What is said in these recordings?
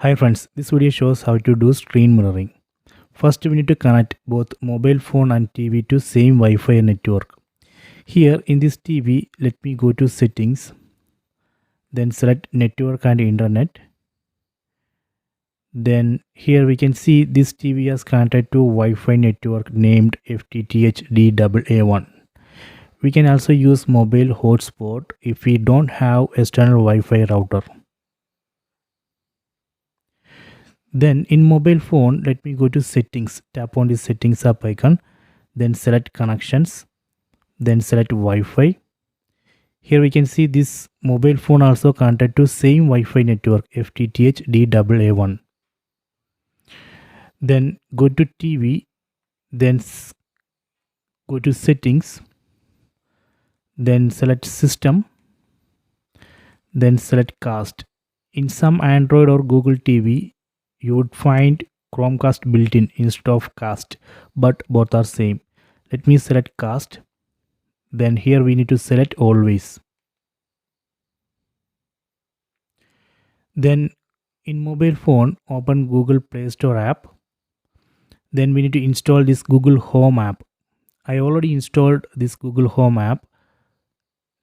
Hi friends, this video shows how to do screen mirroring. First we need to connect both mobile phone and TV to same Wi-Fi network. Here in this TV, let me go to settings, then select network and internet. Then here we can see this TV is connected to Wi-Fi network named FTTH-DAA1. We can also use mobile hotspot if we don't have external Wi-Fi router. Then in mobile phone, let me go to settings, tap on the settings app icon, then select connections, then select Wi-Fi. Here we can see this mobile phone also connected to same Wi-Fi network FTTH-DAA1. Then go to TV, then go to settings, then select system, then select cast. In some Android or Google TV, you would find Chromecast built-in instead of cast, but both are same. Let me select cast. Then here we need to select always. Then in mobile phone, open Google Play Store app. Then we need to install this Google Home app. I already installed this Google Home app.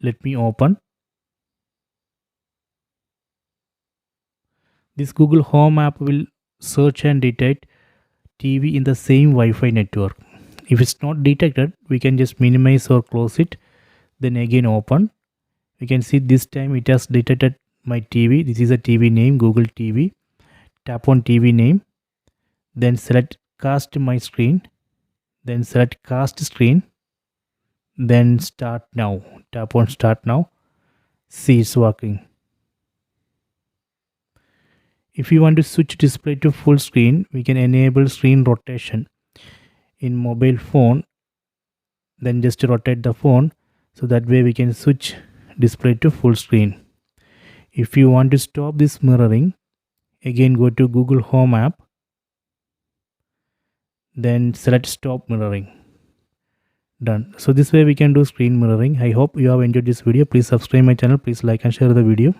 Let me open. This Google Home app will search and detect TV in the same Wi-Fi network. If it's not detected, we can just minimize or close it. Then again open. We can see this time it has detected my TV. This is a TV name, Google TV. Tap on TV name. Then select cast my screen. Then select cast screen. Then start now. Tap on start now. See, it's working. If you want to switch display to full screen, we can enable screen rotation in mobile phone. Then just rotate the phone, so that way we can switch display to full screen. If you want to stop this mirroring, again go to Google Home app, then select stop mirroring. Done. So this way we can do screen mirroring. I hope you have enjoyed this video. Please subscribe my channel. Please like and share the video.